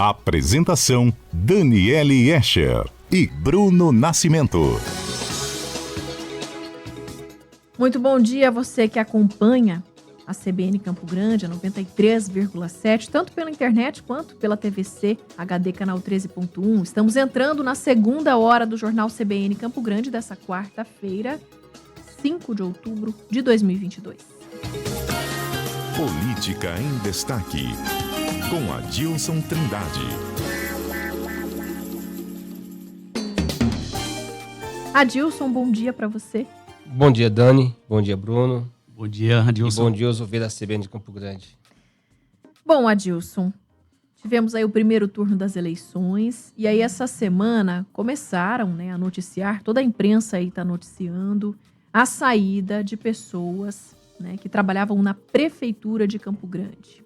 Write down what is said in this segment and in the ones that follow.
Apresentação: Daniele Escher e Bruno Nascimento. Muito bom dia a você que acompanha a CBN Campo Grande, a 93,7, tanto pela internet quanto pela TVC HD canal 13.1. Estamos entrando na segunda hora do Jornal CBN Campo Grande dessa quarta-feira, 5 de outubro de 2022. Política em Destaque, com Adilson Trindade. Adilson, bom dia para você. Bom dia, Dani. Bom dia, Bruno. Bom dia, Adilson. E bom dia aos ouvintes da CBN de Campo Grande. Bom, Adilson, tivemos aí o primeiro turno das eleições e aí essa semana começaram, a noticiar, toda a imprensa aí está noticiando a saída de pessoas, que trabalhavam na Prefeitura de Campo Grande.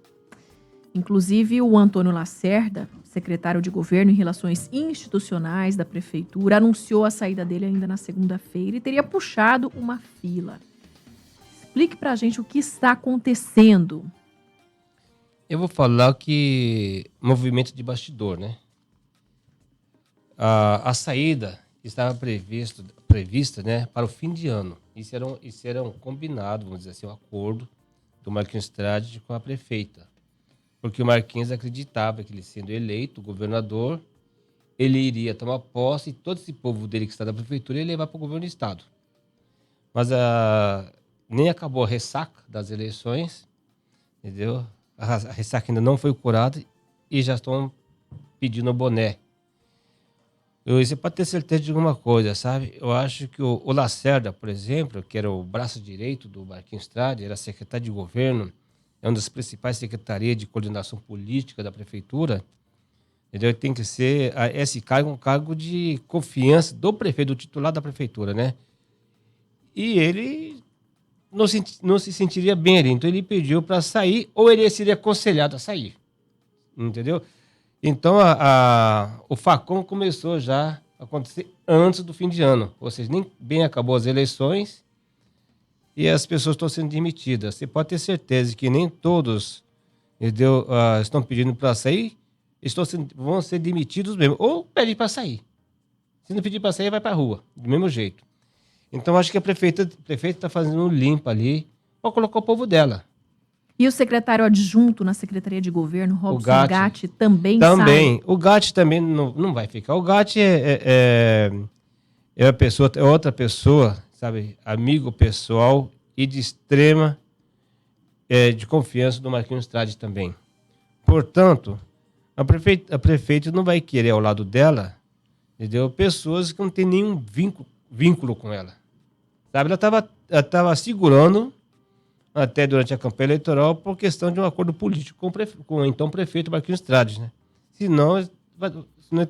Inclusive o Antônio Lacerda, secretário de Governo e Relações Institucionais da Prefeitura, anunciou a saída dele ainda na segunda-feira e teria puxado uma fila. Explique pra gente o que está acontecendo. Eu vou falar que movimento de bastidor, A saída estava prevista, para o fim de ano. Isso era um combinado, vamos dizer assim, um acordo do Marquinhos Strade com a prefeita. Porque o Marquinhos acreditava que ele, sendo eleito governador, ele iria tomar posse e todo esse povo dele que está na prefeitura ia levar para o governo do estado. Mas nem acabou a ressaca das eleições, entendeu? A ressaca ainda não foi curada e já estão pedindo o boné. Você pode ter certeza de alguma coisa, sabe? Eu acho que o Lacerda, por exemplo, que era o braço direito do Marquinhos Strade, era secretário de governo, é uma das principais secretarias de coordenação política da prefeitura, entendeu? Tem que ser esse cargo um cargo de confiança do prefeito, do titular da prefeitura, E ele não se sentiria bem ali, então ele pediu para sair ou ele seria aconselhado a sair, entendeu? Então o facão começou já a acontecer antes do fim de ano, ou seja, nem bem acabou as eleições e as pessoas estão sendo demitidas. Você pode ter certeza que nem todos, entendeu, estão pedindo para sair, vão ser demitidos mesmo, ou pedem para sair. Se não pedir para sair, vai para a rua, do mesmo jeito. Então, acho que a prefeita está fazendo um limpo ali para colocar o povo dela. E o secretário adjunto na Secretaria de Governo, Robson Gatti, também sai? O Gatti também não vai ficar. O Gatti é outra pessoa, sabe, amigo pessoal e de extrema de confiança do Marquinhos Strade também. Portanto, a prefeita não vai querer ao lado dela, entendeu? Pessoas que não têm nenhum vínculo com ela. Sabe, ela estava segurando até durante a campanha eleitoral por questão de um acordo político com o então prefeito Marquinhos Strade, Senão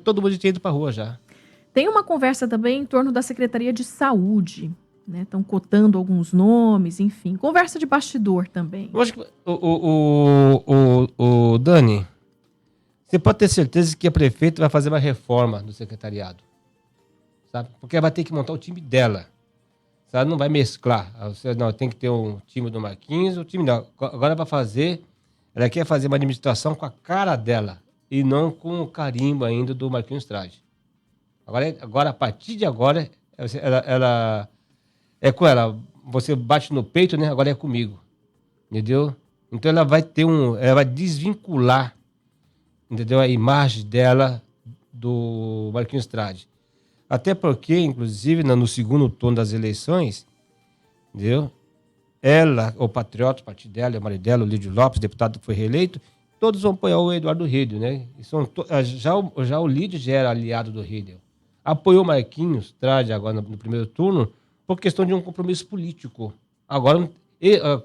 todo mundo tinha ido para a rua já. Tem uma conversa também em torno da Secretaria de Saúde, Estão cotando alguns nomes, enfim. Conversa de bastidor também. Eu acho que o Dani, você pode ter certeza que a prefeita vai fazer uma reforma do secretariado, sabe? Porque ela vai ter que montar o time dela. Ela não vai mesclar. Não, tem que ter um time do Marquinhos, o time dela. Agora ela quer fazer uma administração com a cara dela e não com o carimbo ainda do Marquinhos Strade. Agora, a partir de agora, ela é com ela. Você bate no peito, agora é comigo. Entendeu? Então ela vai desvincular, entendeu? A imagem dela do Marquinhos Strade. Até porque, inclusive, no segundo turno das eleições, entendeu? Ela, o Patriota, o partido dela, o marido dela, o Lídio Lopes, deputado que foi reeleito, todos vão apoiar o Eduardo Riedel, Já o Lídio já era aliado do Riedel. Apoiou o Marquinhos Strade agora no primeiro turno por questão de um compromisso político. Agora,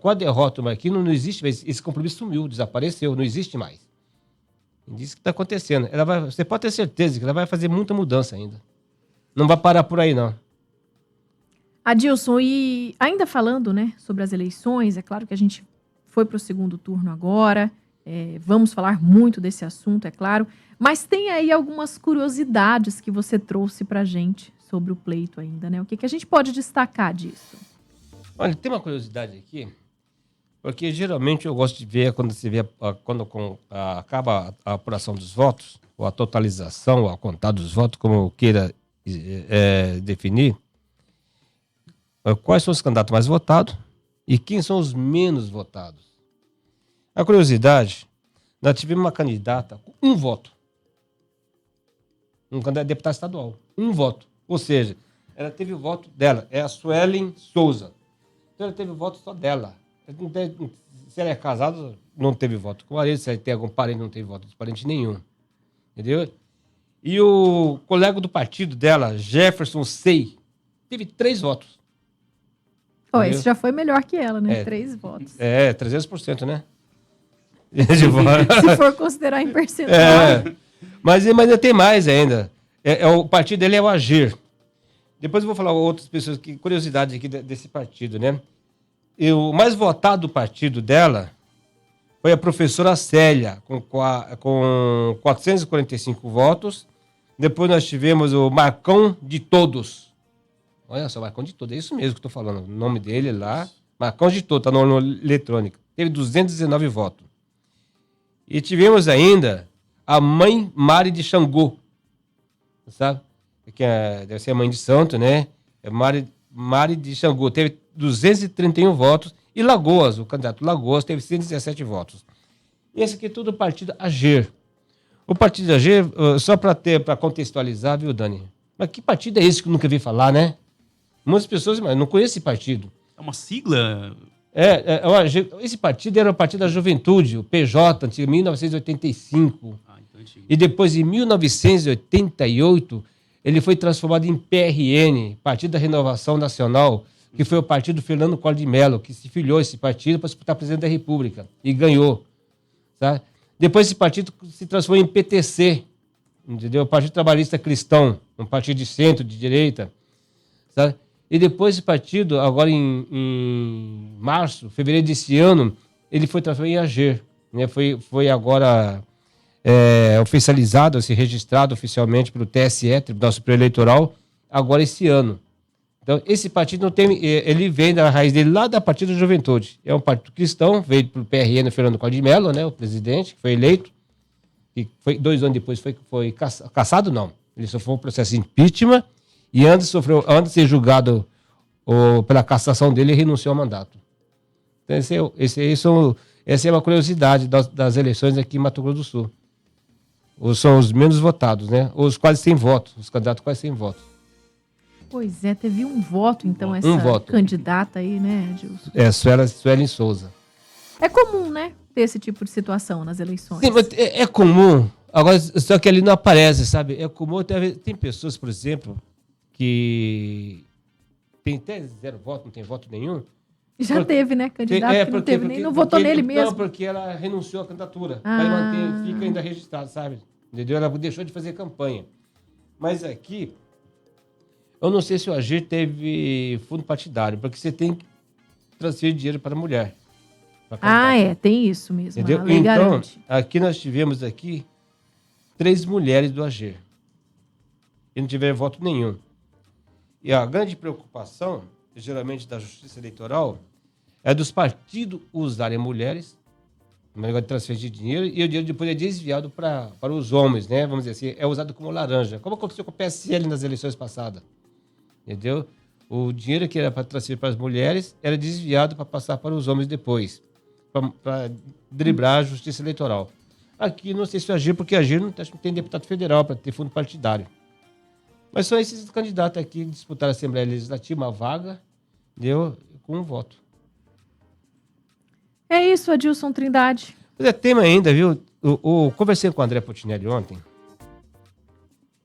com a derrota do Marquinhos, não existe mais. Esse compromisso sumiu, desapareceu, não existe mais. Isso que está acontecendo. Você pode ter certeza que ela vai fazer muita mudança ainda. Não vai parar por aí, não. Adilson, e ainda falando, sobre as eleições, é claro que a gente foi para o segundo turno agora, vamos falar muito desse assunto, é claro, mas tem aí algumas curiosidades que você trouxe para a gente sobre o pleito ainda, O que a gente pode destacar disso? Olha, tem uma curiosidade aqui. Porque geralmente eu gosto de ver quando você vê quando acaba a apuração dos votos, ou a totalização, ou a contada dos votos, como queira definir, quais são os candidatos mais votados e quem são os menos votados. A curiosidade, nós tivemos uma candidata com um voto. Um candidato a deputado estadual. Um voto. Ou seja, ela teve o voto dela. É a Suelen Souza. Então ela teve o voto só dela. Se ela é casada, não teve voto com o marido. Se ela tem algum parente, não teve voto de parente nenhum. Entendeu? E o colega do partido dela, Jefferson Sei, teve 3 votos. Esse já foi melhor que ela, né? 3 votos. 300%, né? Se for considerar em percentual. Mas ainda tem mais ainda. O partido dele é o Agir. Depois eu vou falar outras pessoas, que curiosidade aqui desse partido, né? E o mais votado do partido dela foi a professora Célia, com 445 votos. Depois nós tivemos o Marcão de Todos. Olha só, Marcão de Todos, é isso mesmo que eu estou falando. O nome dele lá, Marcão de Todos, está no urna eletrônica. Teve 219 votos. E tivemos ainda a mãe Mari de Xangô, sabe? Que deve ser a mãe de santo, né? É Mari de Xangô, teve 231 votos. E Lagoas, o candidato Lagoas, teve 117 votos. E esse aqui é tudo o partido Agir. O partido Agir, só para contextualizar, viu, Dani? Mas que partido é esse que eu nunca vi falar, né? Muitas pessoas não conhecem esse partido. É uma sigla? Esse partido era o Partido da Juventude, o PJ, antigo, 1985. E depois, em 1988, ele foi transformado em PRN, Partido da Renovação Nacional, que foi o partido Fernando Collor de Mello, que se filiou a esse partido para disputar presidente da República. E ganhou. Tá? Depois, esse partido se transformou em PTC, entendeu? Partido Trabalhista Cristão, um partido de centro, de direita. Sabe? E depois esse partido, agora em março, fevereiro desse ano, ele foi transformado em Agir. Né? Foi agora oficializado, assim, registrado oficialmente pelo TSE, Tribunal Superior Eleitoral, agora esse ano. Então, esse partido não tem. Ele vem da raiz dele lá da Partido da Juventude. É um partido cristão, veio pelo PRN Fernando Collor de Mello, né? O presidente, que foi eleito. E foi 2 anos depois foi cassado, não. Ele sofreu um processo de impeachment. E antes de ser julgado pela cassação dele, ele renunciou ao mandato. Então, essa é uma curiosidade das eleições aqui em Mato Grosso do Sul. São os menos votados, né? Os quase sem voto, os candidatos quase sem voto. Pois é, teve um voto, então, essa candidata aí, né, Adilson? Suelen Souza. É comum, né, ter esse tipo de situação nas eleições. Sim, mas é comum. Agora, só que ali não aparece, sabe? É comum, tem pessoas, por exemplo, que tem até 0 voto, não tem voto nenhum. Já teve, né, candidato que não teve nem, não votou nele mesmo. Não, porque ela renunciou à candidatura. Aí fica ainda registrado, sabe? Entendeu? Ela deixou de fazer campanha. Mas aqui, eu não sei se o Agir teve fundo partidário, porque você tem que transferir dinheiro para a mulher. Tem isso mesmo. Entendeu? Então, aqui nós tivemos 3 mulheres do Agir. E não tiveram voto nenhum. E a grande preocupação, geralmente da Justiça Eleitoral, é dos partidos usarem mulheres no negócio de transferência de dinheiro, e o dinheiro depois é desviado para os homens, né? Vamos dizer assim, é usado como laranja. Como aconteceu com o PSL nas eleições passadas. Entendeu? O dinheiro que era para transferir para as mulheres era desviado para passar para os homens depois, para driblar a Justiça Eleitoral. Aqui não sei se Agir, porque Agir não tem deputado federal para ter fundo partidário. Mas são esses candidatos aqui que disputaram a Assembleia Legislativa, uma vaga, deu com um voto. É isso, Adilson Trindade. Mas é tema ainda, viu? Conversei com o André Potinelli ontem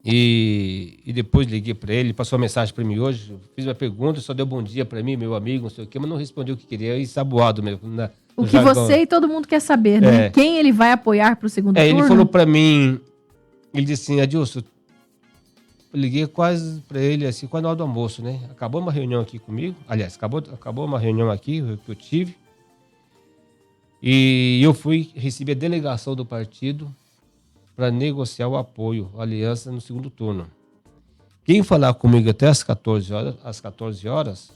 e depois liguei para ele passou uma mensagem para mim hoje, fiz uma pergunta, só deu bom dia para mim, meu amigo, não sei o quê, mas não respondeu o que queria, e sabuado mesmo. O que você e todo mundo quer saber, né? Quem ele vai apoiar para o segundo turno? Ele falou para mim, ele disse assim, Adilson, eu liguei quase para ele, assim, quase na hora do almoço, né? Acabou uma reunião aqui comigo, aliás, acabou uma reunião aqui que eu tive, e eu fui receber a delegação do partido para negociar o apoio, a aliança no segundo turno. Quem falar comigo até às 14 horas,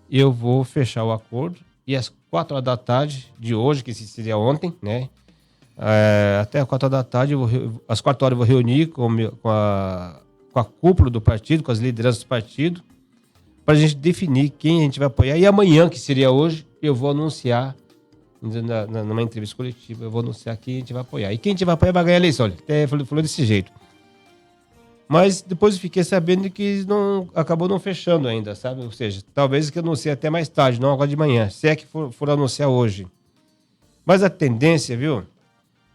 eu vou fechar o acordo E às 4 horas da tarde de hoje, que seria ontem, né? Até às 4 horas da tarde, às 4 horas eu vou reunir com a cúpula do partido, com as lideranças do partido, para a gente definir quem a gente vai apoiar. E amanhã, que seria hoje, eu vou anunciar, numa entrevista coletiva, eu vou anunciar quem a gente vai apoiar. E quem a gente vai apoiar vai ganhar a eleição. Ele até falou desse jeito. Mas depois eu fiquei sabendo que acabou não fechando ainda, sabe? Ou seja, talvez que eu anuncie até mais tarde, não agora de manhã, se é que for anunciar hoje. Mas a tendência, viu?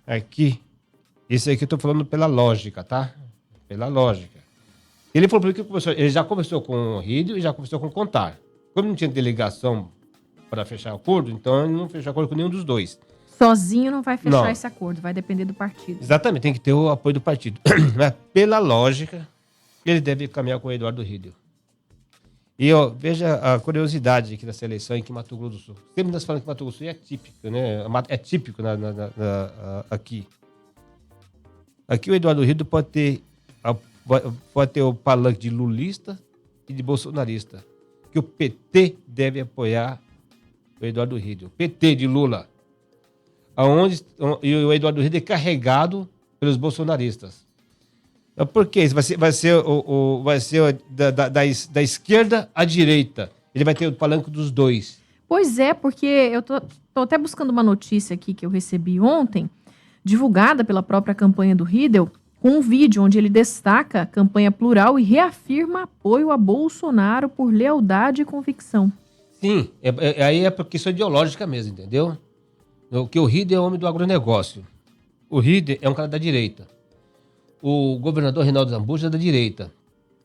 Aqui, isso aqui eu tô falando pela lógica, tá? Pela lógica. Ele falou para mim que ele já conversou com o Rídio e já conversou com o Contar. Como não tinha delegação para fechar acordo, então ele não fechou acordo com nenhum dos dois. Sozinho não vai fechar esse acordo, vai depender do partido. Exatamente, tem que ter o apoio do partido. Mas, pela lógica, ele deve caminhar com o Eduardo Rídio. E veja a curiosidade aqui dessa eleição aqui em Mato Grosso do Sul. Sempre nós falamos que Mato Grosso do Sul é típico, né? É típico aqui. Aqui o Eduardo Rídio pode ter o palanque de lulista e de bolsonarista. Que o PT deve apoiar o Eduardo Rídio. O PT de Lula. E o Eduardo Rídio é carregado pelos bolsonaristas. Por que isso? Vai ser da esquerda à direita. Ele vai ter o palanque dos dois. Pois é, porque eu tô até buscando uma notícia aqui que eu recebi ontem, divulgada pela própria campanha do Rídio, com um vídeo onde ele destaca a campanha plural e reafirma apoio a Bolsonaro por lealdade e convicção. Sim, aí é porque isso é ideológica mesmo, entendeu? Que o Rídio é homem do agronegócio. O Rídio é um cara da direita. O governador Reinaldo Zambuja é da direita.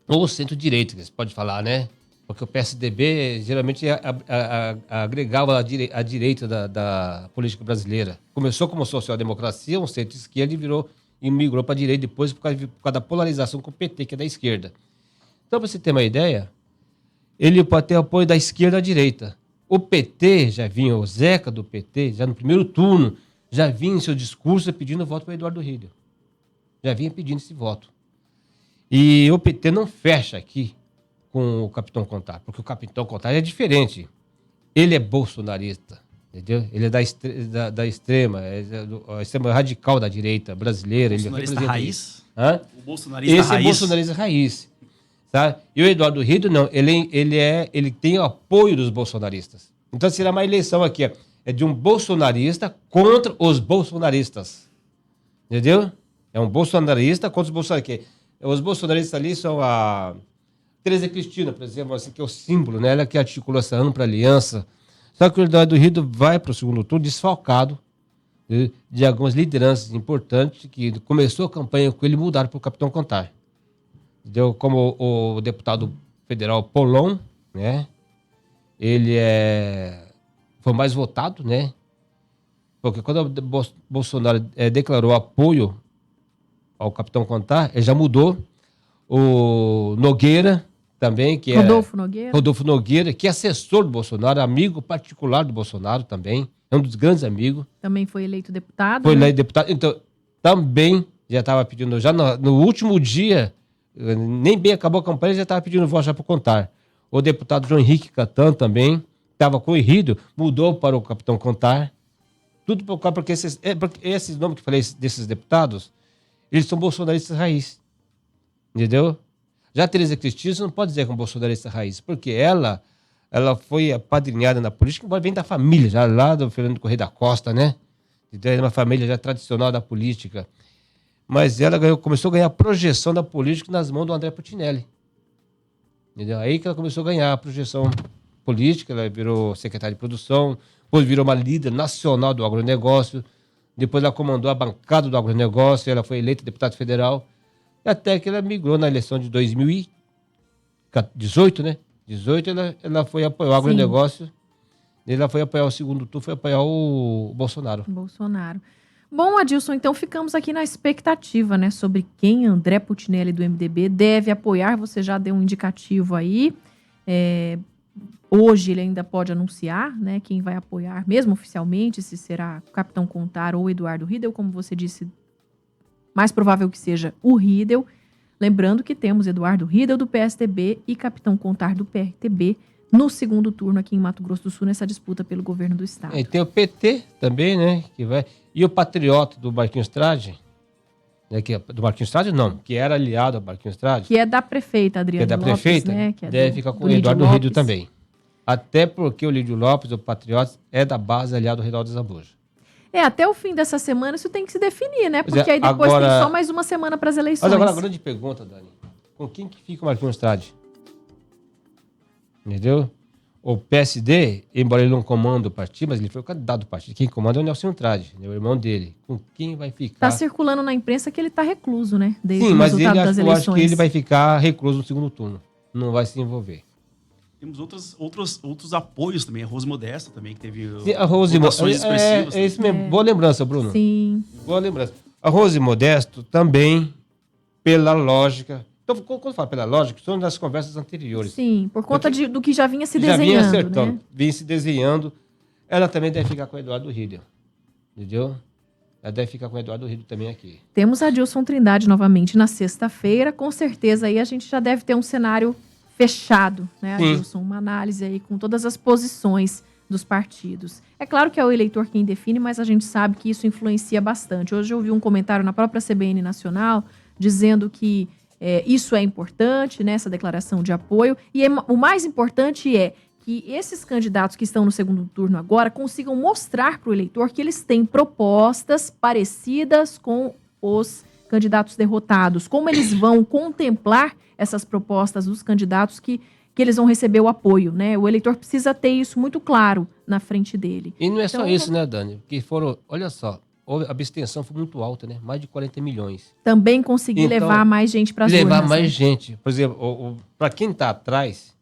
Ou centro-direita, que você pode falar, né? Porque o PSDB geralmente agregava a direita da política brasileira. Começou como social-democracia, um centro-esquerda, e migrou para a direita depois por causa da polarização com o PT, que é da esquerda. Então, para você ter uma ideia, ele pode ter apoio da esquerda à direita. O PT já vinha, o Zeca do PT, já no primeiro turno, já vinha em seu discurso pedindo voto para o Eduardo Rídio. Já vinha pedindo esse voto. E o PT não fecha aqui com o Capitão Contar, porque o Capitão Contar é diferente. Ele é bolsonarista, entendeu? Ele é da extrema radical da direita brasileira. Bolsonarista raiz? Hã? O bolsonarista Esse raiz? É bolsonarista raiz. Tá? E o Eduardo Rídio, não. Ele tem o apoio dos bolsonaristas. Então será uma eleição aqui. É de um bolsonarista contra os bolsonaristas. Entendeu? É um bolsonarista contra os bolsonaristas. Os bolsonaristas ali são a Tereza Cristina, por exemplo, assim, que é o símbolo, né? Ela que articulou essa ampla aliança. Só que o Eduardo Rídio vai para o segundo turno desfalcado de algumas lideranças importantes que começou a campanha com ele e mudaram para o Capitão Contar. Entendeu? Como o deputado federal Polon, né? Ele foi mais votado, né? Porque quando o Bolsonaro declarou apoio ao Capitão Contar, ele já mudou. O Nogueira também, que Rodolfo Nogueira, que é assessor do Bolsonaro, amigo particular do Bolsonaro também, é um dos grandes amigos. Também foi eleito deputado. Foi eleito deputado, então também já estava pedindo, já no último dia, nem bem acabou a campanha, já estava pedindo voto já para Contar. O deputado João Henrique Catan também estava com o Rídio, mudou para o Capitão Contar. Tudo porque esses nomes que eu falei desses deputados, eles são bolsonaristas raiz. Entendeu? Já a Tereza Cristina, você não pode dizer que é um bolsonarista raiz, porque ela foi apadrinhada na política, embora vem da família, já lá do Fernando Correia da Costa, né? Então, é uma família já tradicional da política. Mas ela começou a ganhar projeção da política nas mãos do André Putinelli. Entendeu? Aí que ela começou a ganhar a projeção política, ela virou secretária de produção, depois virou uma líder nacional do agronegócio, depois ela comandou a bancada do agronegócio, ela foi eleita deputada federal, até que ela migrou na eleição de 2018, né? 18 ela foi apoiar o agronegócio, ela foi apoiar o segundo turno, foi apoiar o Bolsonaro. Bom, Adilson, então ficamos aqui na expectativa, né, sobre quem André Putinelli do MDB deve apoiar. Você já deu um indicativo aí. Hoje ele ainda pode anunciar, né, quem vai apoiar, mesmo oficialmente, se será o Capitão Contar ou Eduardo Rídio, como você disse, mais provável que seja o Rídio. Lembrando que temos Eduardo Rídio do PSDB e Capitão Contar do PRTB no segundo turno aqui em Mato Grosso do Sul, nessa disputa pelo governo do estado. E tem o PT também, né? Que vai. E o patriota do Marquinhos Trade, né, do Marquinhos Trade não, que era aliado ao Marquinhos Trade, Que é da prefeita Adriana que é da Lopes, prefeita, né? Que é deve ficar com o Lídio Eduardo Lopes. Rídio também. Até porque o Lídio Lopes, o patriota, é da base aliado ao Reinaldo Zambuja. Até o fim dessa semana isso tem que se definir, né? Pois Porque é, aí depois agora- tem só mais uma semana para as eleições. Mas agora a grande pergunta, Dani, com quem que fica o Marquinhos Trade? Entendeu? O PSD, embora ele não comanda o partido, mas ele foi o candidato do partido. Quem comanda é o Nelson Trade, né, o irmão dele. Com quem vai ficar? Tá circulando na imprensa que ele tá recluso, né? Desde Sim, o mas resultado ele, das eu acho eleições. que ele vai ficar recluso no segundo turno. Não vai se envolver. Temos outros apoios também. A Rose Modesta também, que teve Sim, a Rose votações expressivas. é isso mesmo. Boa lembrança, Bruno. Sim. Boa lembrança. A Rose Modesto também, pela lógica. Então, quando eu falo pela lógica, são das conversas anteriores. Sim, por conta do que já vinha se Já desenhando, vinha acertando, né? vinha se desenhando. Ela também deve ficar com o Eduardo Rídio. Entendeu? Ela deve ficar com o Eduardo Rídio também aqui. Temos a Adilson Trindade novamente na sexta-feira. Com certeza aí a gente já deve ter um cenário fechado, né, Sim. Adilson? Uma análise aí com todas as posições dos partidos. É claro que é o eleitor quem define, mas a gente sabe que isso influencia bastante. Hoje eu ouvi um comentário na própria CBN Nacional dizendo que isso é importante, né, essa declaração de apoio. E o mais importante é que esses candidatos que estão no segundo turno agora consigam mostrar para o eleitor que eles têm propostas parecidas com os candidatos derrotados. Como eles vão contemplar essas propostas dos candidatos que eles vão receber o apoio, né? O eleitor precisa ter isso muito claro na frente dele. E não é só Então, isso, né, Dani? Porque foram, olha só, a abstenção foi muito alta, né? Mais de 40 milhões. Também conseguir Então, levar mais gente para as urnas. Levar mais né? gente. Por exemplo, para quem está atrás,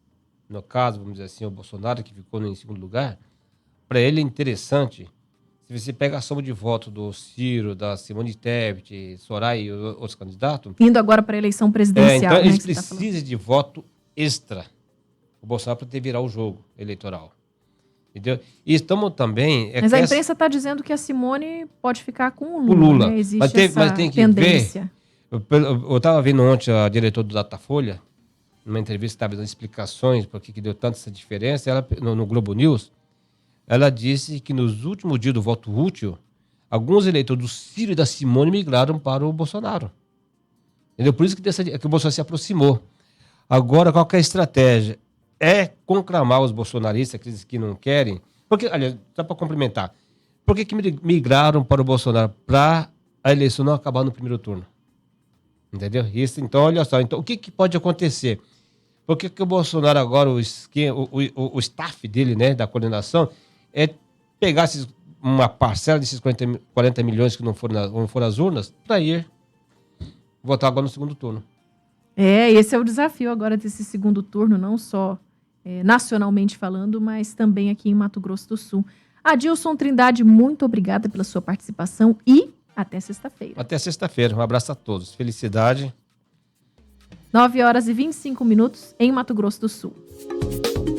no caso, vamos dizer assim, o Bolsonaro, que ficou em segundo lugar, para ele é interessante, se você pega a soma de votos do Ciro, da Simone Tebet, Soraya e outros candidatos, Indo agora para a eleição presidencial, então né? eles que você tá falando. precisam de voto extra, o Bolsonaro, para ter virar o jogo eleitoral. Entendeu? E estamos também... Mas a imprensa está dizendo que a Simone pode ficar com o Lula. O Lula. Né? Existe Mas essa tem que tendência. Eu estava vendo ontem a diretora do Datafolha, numa entrevista, estava dando explicações por que deu tanta essa diferença. Ela, no Globo News, ela disse que nos últimos dias do voto útil, alguns eleitores do Ciro e da Simone migraram para o Bolsonaro. Entendeu? Por isso que o Bolsonaro se aproximou. Agora, qual que é a estratégia? É conclamar os bolsonaristas, aqueles que não querem. Porque, aliás, só para complementar, por que migraram para o Bolsonaro? Para a eleição não acabar no primeiro turno. Entendeu? Isso, então, olha só. Então, o que pode acontecer? Por que o Bolsonaro agora, o staff dele, né, da coordenação, é pegar uma parcela desses 40 milhões que não foram às urnas para ir votar agora no segundo turno. Esse é o desafio agora desse segundo turno, não só nacionalmente falando, mas também aqui em Mato Grosso do Sul. Adilson Trindade, muito obrigada pela sua participação e até sexta-feira. Até sexta-feira. Um abraço a todos. Felicidade. 9h25 em Mato Grosso do Sul.